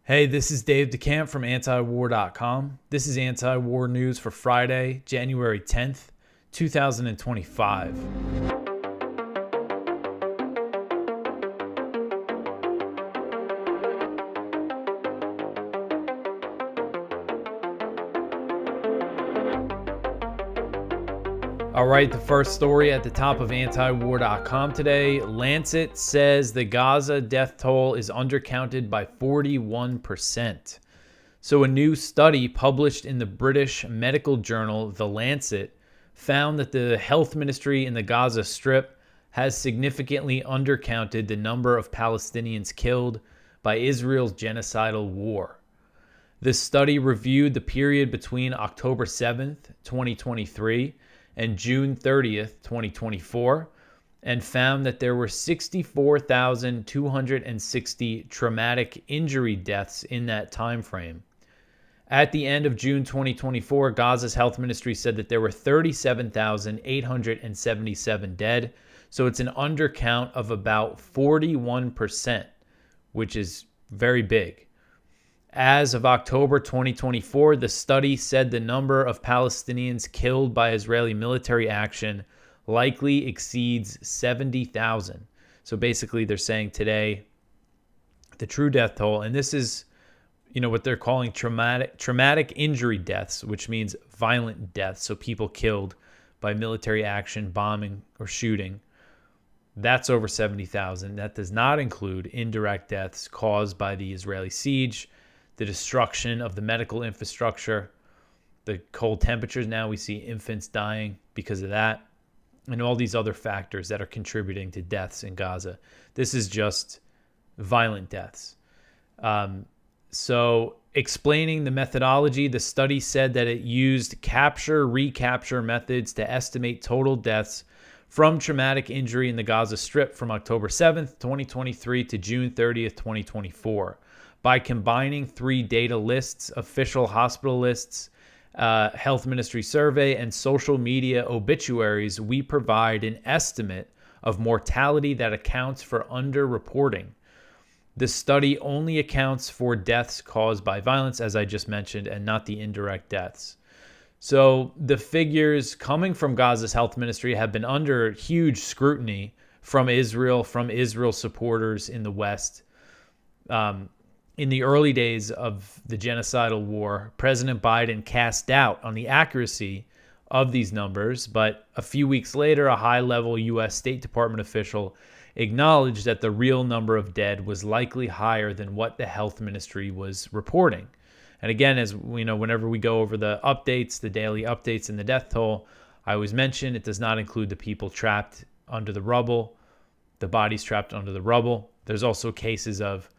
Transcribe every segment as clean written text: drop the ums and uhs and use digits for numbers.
Hey, this is Dave DeCamp from antiwar.com. This is anti-war news for Friday, January 10th, 2025. All right, the first story at the top of antiwar.com today. Lancet says the Gaza death toll is undercounted by 41%. So a new study published in the British medical journal, The Lancet, found that the health ministry in the Gaza Strip has significantly undercounted the number of Palestinians killed by Israel's genocidal war. The study reviewed the period between October 7th, 2023 and June 30th, 2024, and found that there were 64,260 traumatic injury deaths in that time frame. At the end of June 2024, Gaza's health ministry said that there were 37,877 dead, so it's an undercount of about 41%, which is very big. As of October 2024, the study said the number of Palestinians killed by Israeli military action likely exceeds 70,000. So basically, they're saying today the true death toll, and this is, what they're calling traumatic injury deaths, which means violent deaths. So people killed by military action, bombing, or shooting. That's over 70,000. That does not include indirect deaths caused by the Israeli siege, the destruction of the medical infrastructure, the cold temperatures. Now we see infants dying because of that, and all these other factors that are contributing to deaths in Gaza. This is just violent deaths. So explaining the methodology, the study said that it used capture-recapture methods to estimate total deaths from traumatic injury in the Gaza Strip from October 7th, 2023 to June 30th, 2024. By combining three data lists, official hospital lists, health ministry survey, and social media obituaries, we provide an estimate of mortality that accounts for underreporting. The study only accounts for deaths caused by violence, as I just mentioned, and not the indirect deaths. So the figures coming from Gaza's health ministry have been under huge scrutiny from Israel supporters in the West. In the early days of the genocidal war, President Biden cast doubt on the accuracy of these numbers, but a few weeks later, a high-level U.S. State Department official acknowledged that the real number of dead was likely higher than what the health ministry was reporting. And again, as we know, whenever we go over the updates, the daily updates in the death toll, I always mention it does not include the people trapped under the rubble, the bodies trapped under the rubble. There's also cases of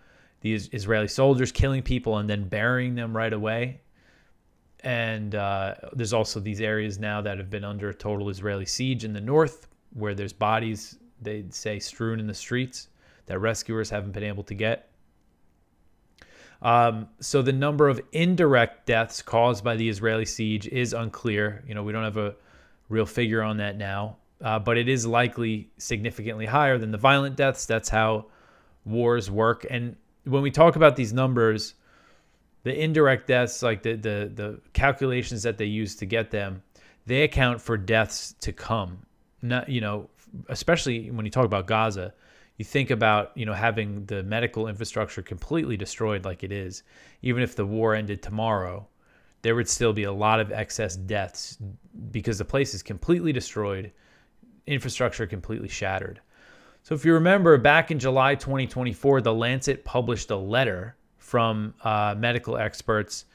these Israeli soldiers killing people and then burying them right away. And there's also these areas now that have been under a total Israeli siege in the north, where there's bodies, they say, strewn in the streets that rescuers haven't been able to get. So the number of indirect deaths caused by the Israeli siege is unclear. We don't have a real figure on that now, but it is likely significantly higher than the violent deaths. That's how wars work. And when we talk about these numbers, the indirect deaths, like the calculations that they use to get them, they account for deaths to come. Not, especially when you talk about Gaza, you think about, having the medical infrastructure completely destroyed like it is. Even if the war ended tomorrow, there would still be a lot of excess deaths because the place is completely destroyed, infrastructure completely shattered. So if you remember, back in July 2024, The Lancet published a letter from medical experts.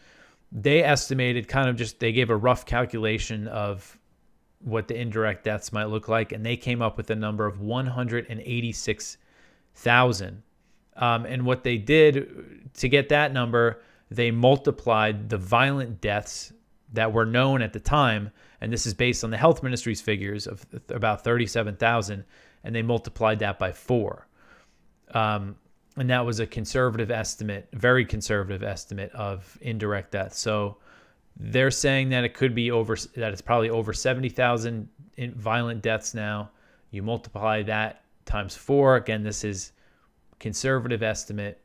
They estimated they gave a rough calculation of what the indirect deaths might look like, and they came up with a number of 186,000. And what they did to get that number, they multiplied the violent deaths that were known at the time, and this is based on the health ministry's figures of about 37,000, and they multiplied that by 4. And that was a conservative estimate, very conservative estimate of indirect deaths. So they're saying that it's probably over 70,000 violent deaths now. You multiply that times 4. Again, this is conservative estimate,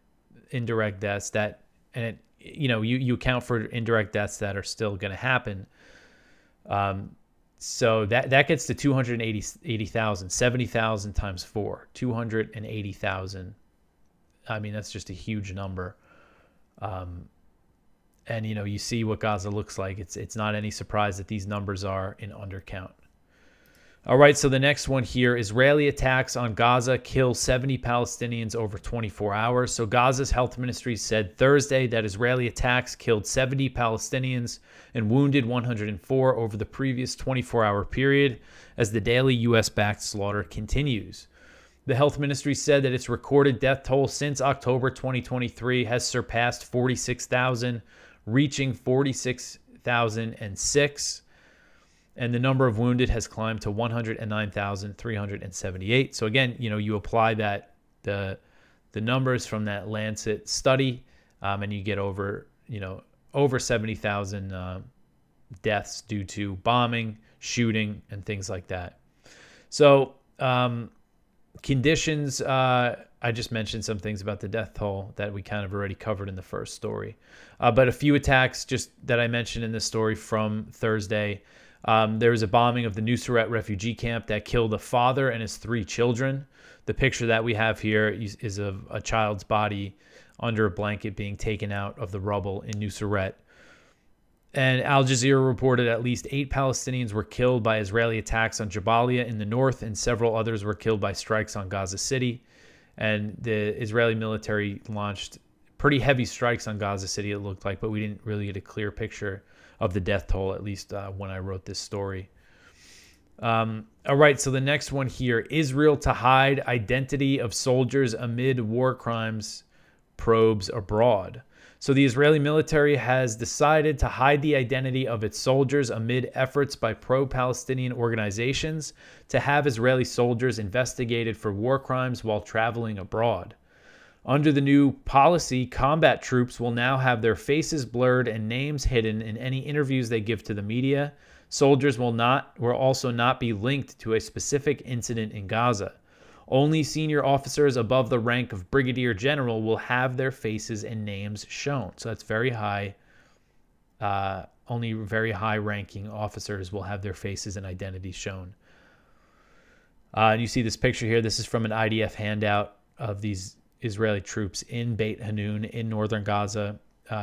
indirect deaths. That and it, you account for indirect deaths that are still going to happen. So that gets to 280,000, 70,000 times 4, 280,000. I mean, that's just a huge number. And, you see what Gaza looks like. It's not any surprise that these numbers are in undercount. All right, so the next one here, Israeli attacks on Gaza kill 70 Palestinians over 24 hours. So Gaza's health ministry said Thursday that Israeli attacks killed 70 Palestinians and wounded 104 over the previous 24-hour period as the daily U.S.-backed slaughter continues. The health ministry said that its recorded death toll since October 2023 has surpassed 46,000, reaching 46,006. And the number of wounded has climbed to 109,378. So again, you apply that the numbers from that Lancet study, and you get over 70,000 deaths due to bombing, shooting, and things like that. So conditions, I just mentioned some things about the death toll that we kind of already covered in the first story. But a few attacks just that I mentioned in this story from Thursday. There was a bombing of the Nusret refugee camp that killed a father and his 3 children. The picture that we have here is of a child's body under a blanket being taken out of the rubble in Nusret. And Al Jazeera reported at least 8 Palestinians were killed by Israeli attacks on Jabalia in the north, and several others were killed by strikes on Gaza City. And the Israeli military launched pretty heavy strikes on Gaza City, it looked like, but we didn't really get a clear picture of the death toll, at least when I wrote this story. All right, so the next one here, Israel to hide identity of soldiers amid war crimes, probes abroad. So the Israeli military has decided to hide the identity of its soldiers amid efforts by pro-Palestinian organizations to have Israeli soldiers investigated for war crimes while traveling abroad. Under the new policy, combat troops will now have their faces blurred and names hidden in any interviews they give to the media. Soldiers will also not be linked to a specific incident in Gaza. Only senior officers above the rank of brigadier general will have their faces and names shown. So that's very high. Only very high-ranking officers will have their faces and identities shown. And you see this picture here. This is from an IDF handout of these Israeli troops in Beit Hanun in northern Gaza,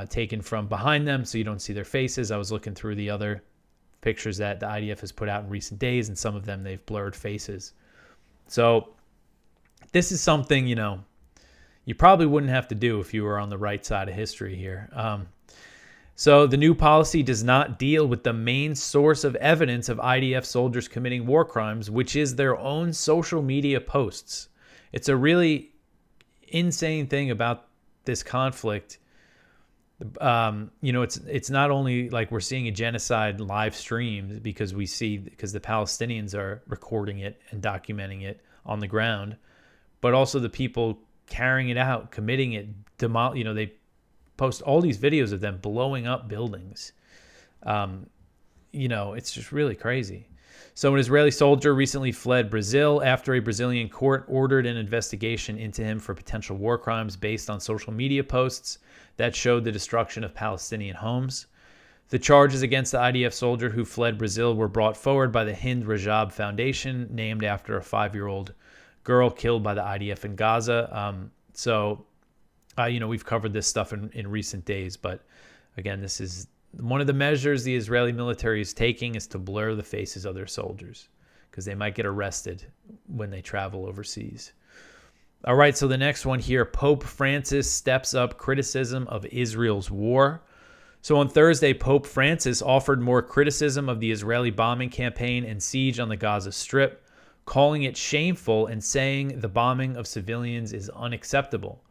taken from behind them so you don't see their faces. I was looking through the other pictures that the IDF has put out in recent days, and some of them they've blurred faces. So this is something, you probably wouldn't have to do if you were on the right side of history here. So the new policy does not deal with the main source of evidence of IDF soldiers committing war crimes, which is their own social media posts. It's a really insane thing about this conflict. It's not only like we're seeing a genocide live streamed because the Palestinians are recording it and documenting it on the ground, but also the people carrying it out, committing it. They post all these videos of them blowing up buildings. It's just really crazy. So an Israeli soldier recently fled Brazil after a Brazilian court ordered an investigation into him for potential war crimes based on social media posts that showed the destruction of Palestinian homes. The charges against the IDF soldier who fled Brazil were brought forward by the Hind Rajab Foundation, named after a 5-year-old girl killed by the IDF in Gaza. We've covered this stuff in recent days, but again, this is one of the measures the Israeli military is taking is to blur the faces of their soldiers because they might get arrested when they travel overseas. All right, so the next one here, Pope Francis steps up criticism of Israel's war. So on Thursday, Pope Francis offered more criticism of the Israeli bombing campaign and siege on the Gaza Strip, calling it shameful and saying the bombing of civilians is unacceptable.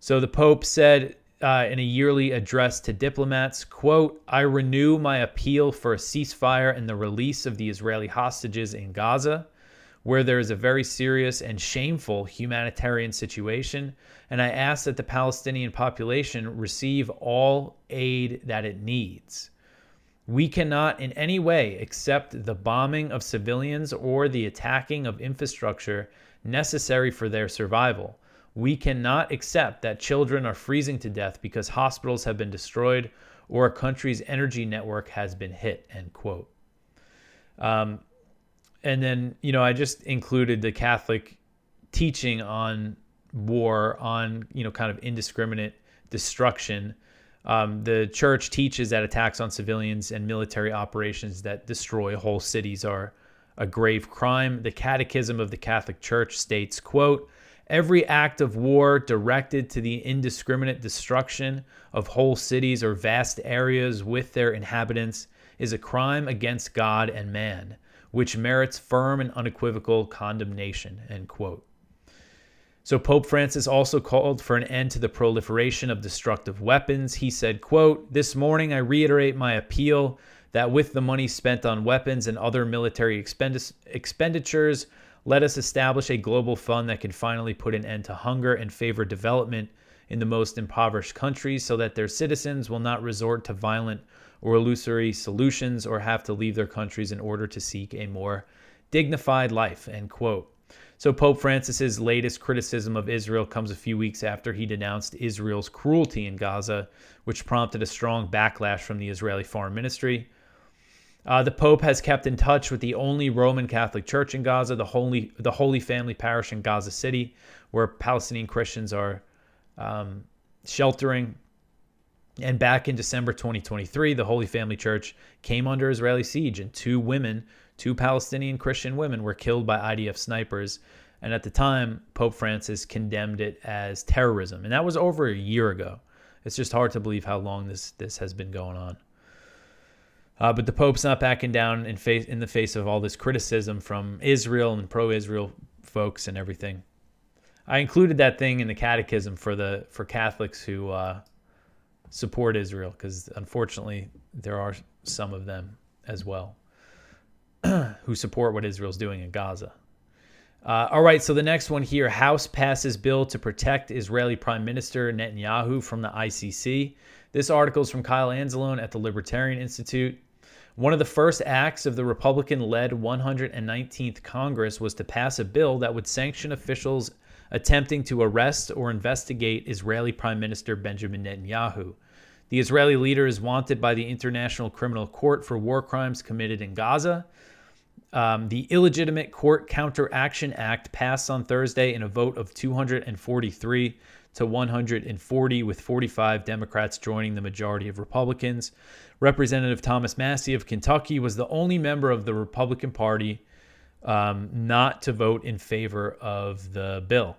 So the Pope said in a yearly address to diplomats, quote, "I renew my appeal for a ceasefire and the release of the Israeli hostages in Gaza, where there is a very serious and shameful humanitarian situation, and I ask that the Palestinian population receive all aid that it needs. We cannot in any way accept the bombing of civilians or the attacking of infrastructure necessary for their survival. We cannot accept that children are freezing to death because hospitals have been destroyed or a country's energy network has been hit, end quote. And then, I just included the Catholic teaching on war, on, kind of indiscriminate destruction. The church teaches that attacks on civilians and military operations that destroy whole cities are a grave crime. The Catechism of the Catholic Church states, quote, every act of war directed to the indiscriminate destruction of whole cities or vast areas with their inhabitants is a crime against God and man, which merits firm and unequivocal condemnation, end quote. So Pope Francis also called for an end to the proliferation of destructive weapons. He said, quote, this morning I reiterate my appeal that with the money spent on weapons and other military expenditures, let us establish a global fund that can finally put an end to hunger and favor development in the most impoverished countries so that their citizens will not resort to violent or illusory solutions or have to leave their countries in order to seek a more dignified life, end quote. So Pope Francis's latest criticism of Israel comes a few weeks after he denounced Israel's cruelty in Gaza, which prompted a strong backlash from the Israeli Foreign Ministry. The Pope has kept in touch with the only Roman Catholic church in Gaza, the Holy Family Parish in Gaza City, where Palestinian Christians are sheltering. And back in December 2023, the Holy Family Church came under Israeli siege, and two Palestinian Christian women were killed by IDF snipers. And at the time, Pope Francis condemned it as terrorism. And that was over a year ago. It's just hard to believe how long this has been going on. But the Pope's not backing down in the face of all this criticism from Israel and pro-Israel folks and everything. I included that thing in the catechism for Catholics who support Israel, because unfortunately there are some of them as well who support what Israel's doing in Gaza. All right, so the next one here, House passes bill to protect Israeli Prime Minister Netanyahu from the ICC. This article is from Kyle Anzalone at the Libertarian Institute. One of the first acts of the Republican-led 119th Congress was to pass a bill that would sanction officials attempting to arrest or investigate Israeli Prime Minister Benjamin Netanyahu. The Israeli leader is wanted by the International Criminal Court for war crimes committed in Gaza. The Illegitimate Court Counteraction Act passed on Thursday in a vote of 243 to 140, with 45 Democrats joining the majority of Republicans. Representative Thomas Massie of Kentucky was the only member of the Republican Party not to vote in favor of the bill.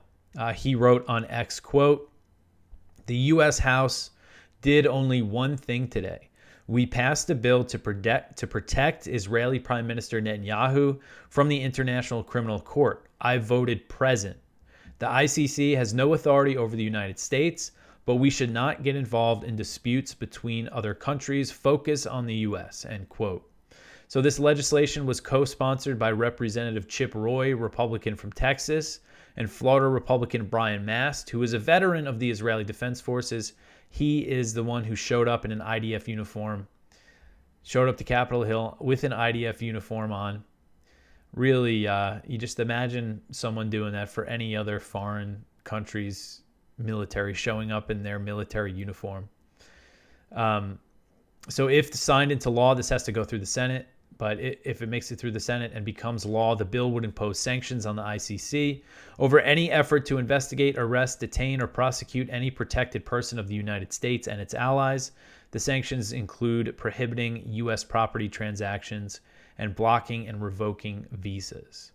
He wrote on X, quote, the U.S. House did only one thing today. We passed a bill to protect Israeli Prime Minister Netanyahu from the International Criminal Court. I voted present. The ICC has no authority over the United States, but we should not get involved in disputes between other countries. Focus on the U.S., end quote. So this legislation was co-sponsored by Representative Chip Roy, Republican from Texas, and Florida Republican Brian Mast, who is a veteran of the Israeli Defense Forces. He is the one who showed up in an IDF uniform, showed up to Capitol Hill with an IDF uniform on. Really, you just imagine someone doing that for any other foreign country's military, showing up in their military uniform. So if signed into law, this has to go through the Senate. But if it makes it through the Senate and becomes law, the bill would impose sanctions on the ICC over any effort to investigate, arrest, detain, or prosecute any protected person of the United States and its allies. The sanctions include prohibiting U.S. property transactions and blocking and revoking visas.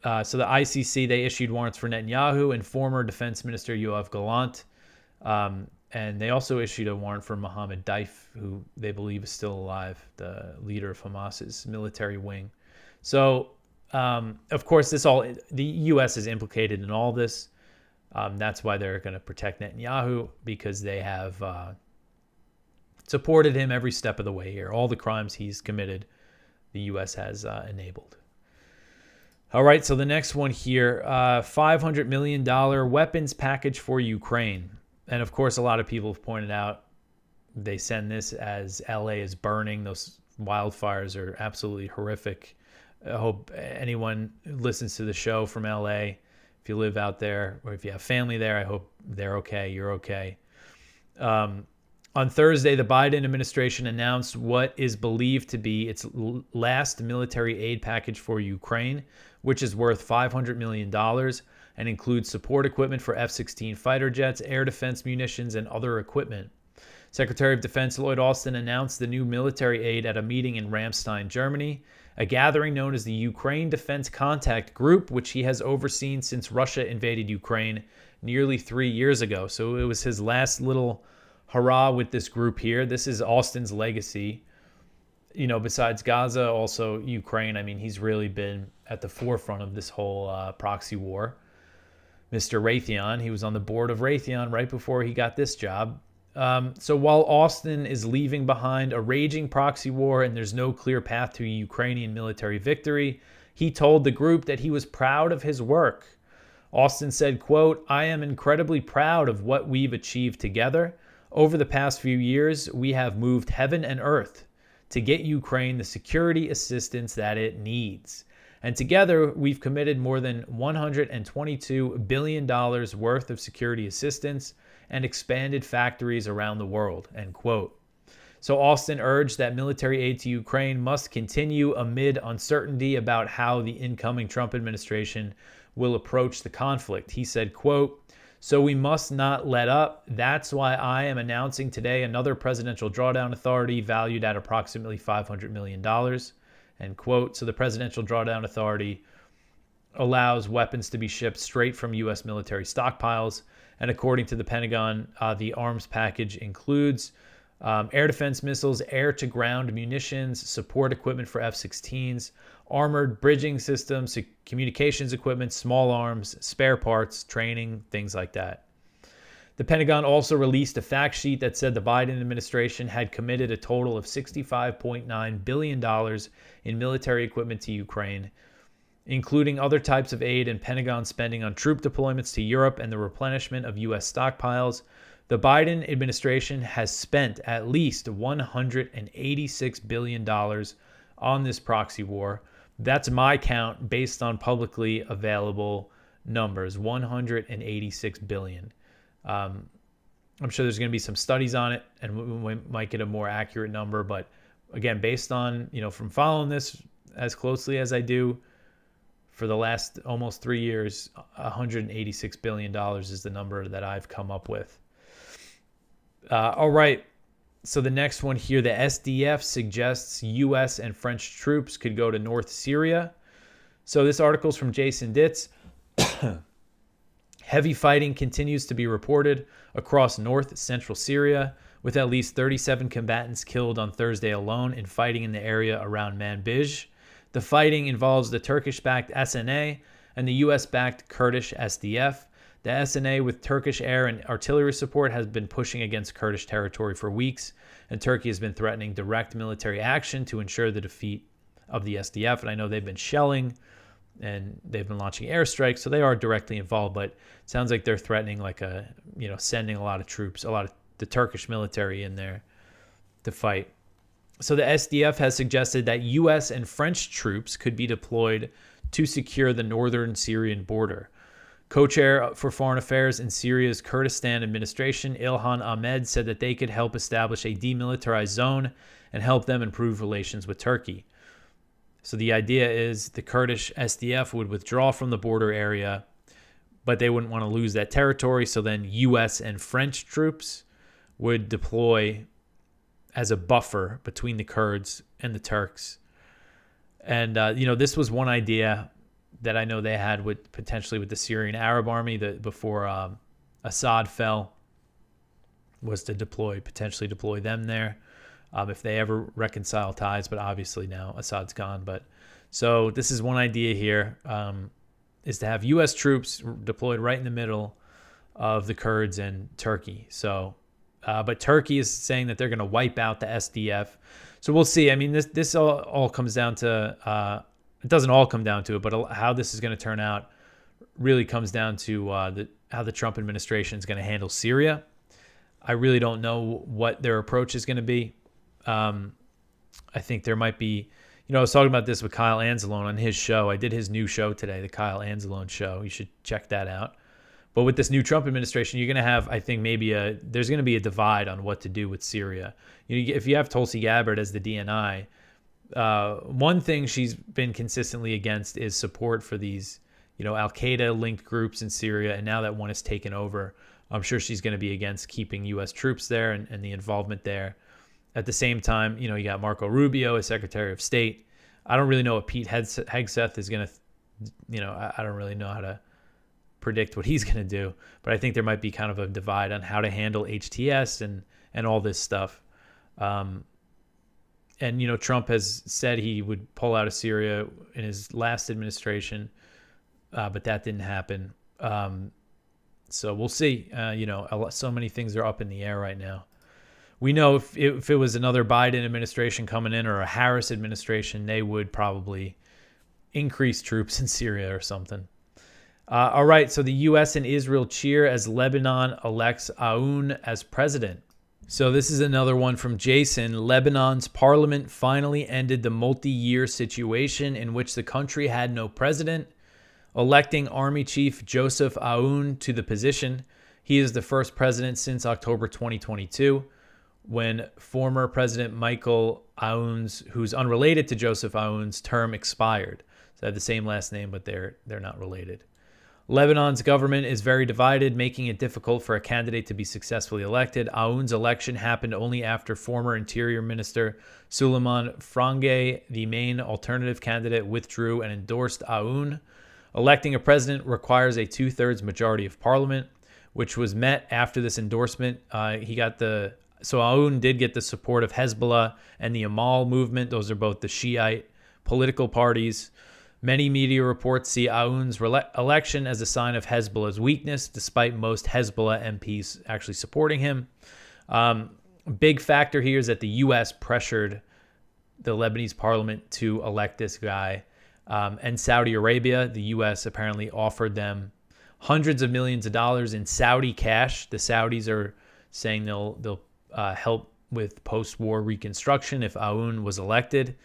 So the ICC, they issued warrants for Netanyahu and former Defense Minister Yoav Gallant. And they also issued a warrant for Mohammed Daif, who they believe is still alive, the leader of Hamas's military wing. So, of course, the U.S. is implicated in all this. That's why they're going to protect Netanyahu, because they have supported him every step of the way here. All the crimes he's committed, the U.S. has enabled. All right, so the next one here, $500 million weapons package for Ukraine. And, of course, a lot of people have pointed out they send this as L.A. is burning. Those wildfires are absolutely horrific. I hope anyone who listens to the show from L.A. If you live out there or if you have family there, I hope they're okay. You're okay. On Thursday, the Biden administration announced what is believed to be its last military aid package for Ukraine, which is worth $500 million and includes support equipment for F-16 fighter jets, air defense munitions, and other equipment. Secretary of Defense Lloyd Austin announced the new military aid at a meeting in Ramstein, Germany, a gathering known as the Ukraine Defense Contact Group, which he has overseen since Russia invaded Ukraine nearly 3 years ago. So it was his last little hurrah with this group here. This is Austin's legacy. You know, besides Gaza, also Ukraine. I mean, he's really been at the forefront of this whole proxy war. Mr. Raytheon, he was on the board of Raytheon right before he got this job. So while Austin is leaving behind a raging proxy war and there's no clear path to Ukrainian military victory, he told the group that he was proud of his work. Austin said, quote, "I am incredibly proud of what we've achieved together. Over the past few years, we have moved heaven and earth to get Ukraine the security assistance that it needs. And together, we've committed more than $122 billion worth of security assistance and expanded factories around the world," end quote. So Austin urged that military aid to Ukraine must continue amid uncertainty about how the incoming Trump administration will approach the conflict. He said, quote, "So we must not let up. That's why I am announcing today another presidential drawdown authority valued at approximately $500 million, end quote. So the presidential drawdown authority allows weapons to be shipped straight from U.S. military stockpiles. And according to the Pentagon, the arms package includes air defense missiles, air-to-ground munitions, support equipment for F-16s, armored bridging systems, communications equipment, small arms, spare parts, training, things like that. The Pentagon also released a fact sheet that said the Biden administration had committed a total of $65.9 billion in military equipment to Ukraine, including other types of aid and Pentagon spending on troop deployments to Europe and the replenishment of U.S. stockpiles. The Biden administration has spent at least $186 billion on this proxy war. That's my count based on publicly available numbers, $186 billion. I'm sure there's going to be some studies on it, and we might get a more accurate number. But again, based on, from following this as closely as I do for the last almost 3 years, $186 billion is the number that I've come up with. All right. So the next one here, the SDF suggests U.S. and French troops could go to North Syria. So this article is from Jason Ditz. Heavy fighting continues to be reported across north central Syria, with at least 37 combatants killed on Thursday alone in fighting in the area around Manbij. The fighting involves the Turkish-backed SNA and the U.S.-backed Kurdish SDF. The SNA, with Turkish air and artillery support, has been pushing against Kurdish territory for weeks, and Turkey has been threatening direct military action to ensure the defeat of the SDF. And I know they've been shelling and they've been launching airstrikes, so they are directly involved, but it sounds like they're threatening sending a lot of troops, a lot of the Turkish military in there to fight. So the SDF has suggested that U.S. and French troops could be deployed to secure the northern Syrian border. Co-chair for Foreign Affairs in Syria's Kurdistan administration, Ilhan Ahmed, said that they could help establish a demilitarized zone and help them improve relations with Turkey. So the idea is the Kurdish SDF would withdraw from the border area, but they wouldn't want to lose that territory. So then U.S. and French troops would deploy as a buffer between the Kurds and the Turks. And, this was one idea that I know they had potentially with the Syrian Arab army before Assad fell, was to potentially deploy them there if they ever reconcile ties. But obviously now Assad's gone. But so this is one idea here, is to have U.S. troops deployed right in the middle of the Kurds and Turkey. So, but Turkey is saying that they're going to wipe out the SDF. So we'll see. I mean, this all comes down to. It doesn't all come down to it, but how this is going to turn out really comes down to how the Trump administration is going to handle Syria. I really don't know what their approach is going to be. I think there might be, I was talking about this with Kyle Anzalone on his show. I did his new show today, the Kyle Anzalone show. You should check that out. But with this new Trump administration, you're going to have, I think, there's going to be a divide on what to do with Syria. If you have Tulsi Gabbard as the DNI, one thing she's been consistently against is support for these, Al-Qaeda linked groups in Syria. And now that one is taken over, I'm sure she's going to be against keeping U.S. troops there and the involvement there. At the same time, you got Marco Rubio as Secretary of State. I don't really know what Pete Hegseth is going to, I don't really know how to predict what he's going to do. But I think there might be kind of a divide on how to handle HTS and all this stuff. And, Trump has said he would pull out of Syria in his last administration, but that didn't happen. So we'll see. So many things are up in the air right now. We know if it was another Biden administration coming in or a Harris administration, they would probably increase troops in Syria or something. All right, so the U.S. and Israel cheer as Lebanon elects Aoun as president. So this is another one from Jason. Lebanon's parliament finally ended the multi-year situation in which the country had no president, electing Army Chief Joseph Aoun to the position. He is the first president since October 2022. When former President Michael Aoun's, who's unrelated to Joseph Aoun's, term expired. So they have the same last name, but they're not related. Lebanon's government is very divided, making it difficult for a candidate to be successfully elected. Aoun's election happened only after former Interior Minister Suleiman Frange, the main alternative candidate, withdrew and endorsed Aoun. Electing a president requires a 2/3 majority of parliament, which was met after this endorsement. So Aoun did get the support of Hezbollah and the Amal movement. Those are both the Shiite political parties. Many media reports see Aoun's election as a sign of Hezbollah's weakness, despite most Hezbollah MPs actually supporting him. Big factor here is that the U.S. pressured the Lebanese parliament to elect this guy. And Saudi Arabia, the U.S. apparently offered them hundreds of millions of dollars in Saudi cash. The Saudis are saying they'll help with post-war reconstruction if Aoun was elected.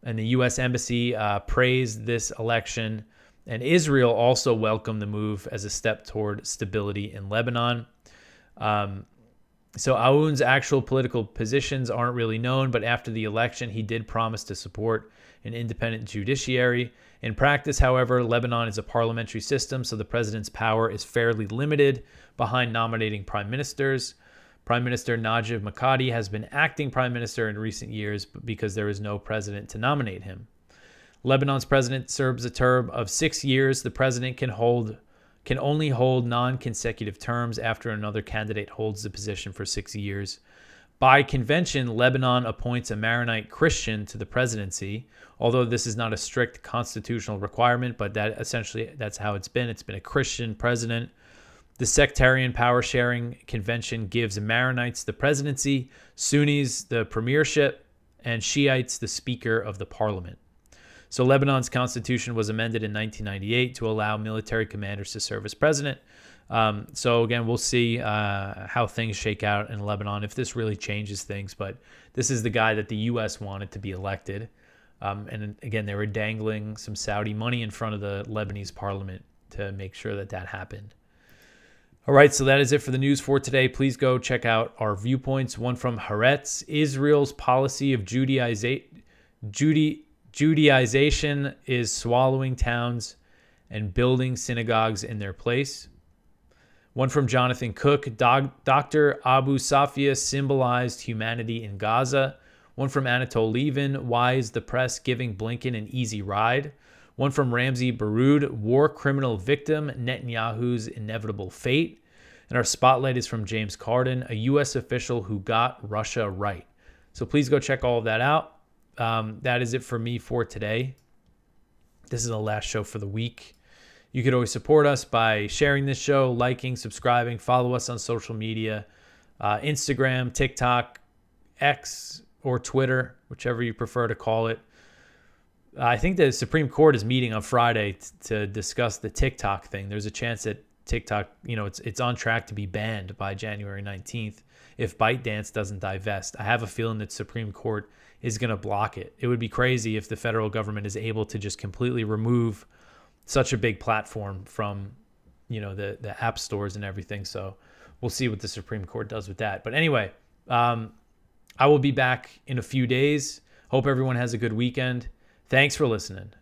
And the U.S. Embassy praised this election. And Israel also welcomed the move as a step toward stability in Lebanon. So Aoun's actual political positions aren't really known, but after the election, he did promise to support an independent judiciary. In practice, however, Lebanon is a parliamentary system, so the president's power is fairly limited behind nominating prime ministers. Prime Minister Najib Mikati has been acting prime minister in recent years because there is no president to nominate him. Lebanon's president serves a term of 6 years. The president can only hold non-consecutive terms after another candidate holds the position for 6 years. By convention, Lebanon appoints a Maronite Christian to the presidency, although this is not a strict constitutional requirement, but that's how it's been. It's been a Christian president. The sectarian power-sharing convention gives Maronites the presidency, Sunnis the premiership, and Shiites the speaker of the parliament. So Lebanon's constitution was amended in 1998 to allow military commanders to serve as president. So again, we'll see how things shake out in Lebanon, if this really changes things. But this is the guy that the U.S. wanted to be elected. And again, they were dangling some Saudi money in front of the Lebanese parliament to make sure that happened. All right, so that is it for the news for today. Please go check out our viewpoints. One from Haaretz: Israel's policy of Judaization is swallowing towns and building synagogues in their place. One from Jonathan Cook: Dr. Abu Safia symbolized humanity in Gaza. One from Anatole Levin: why is the press giving Blinken an easy ride? One from Ramzi Baroud: war criminal victim, Netanyahu's inevitable fate. And our spotlight is from James Carden: a U.S. official who got Russia right. So please go check all of that out. That is it for me for today. This is the last show for the week. You could always support us by sharing this show, liking, subscribing, follow us on social media, Instagram, TikTok, X, or Twitter, whichever you prefer to call it. I think the Supreme Court is meeting on Friday to discuss the TikTok thing. There's a chance that TikTok, it's on track to be banned by January 19th. if ByteDance doesn't divest. I have a feeling that Supreme Court is going to block it. It would be crazy if the federal government is able to just completely remove such a big platform from, the app stores and everything. So we'll see what the Supreme Court does with that. But anyway, I will be back in a few days. Hope everyone has a good weekend. Thanks for listening.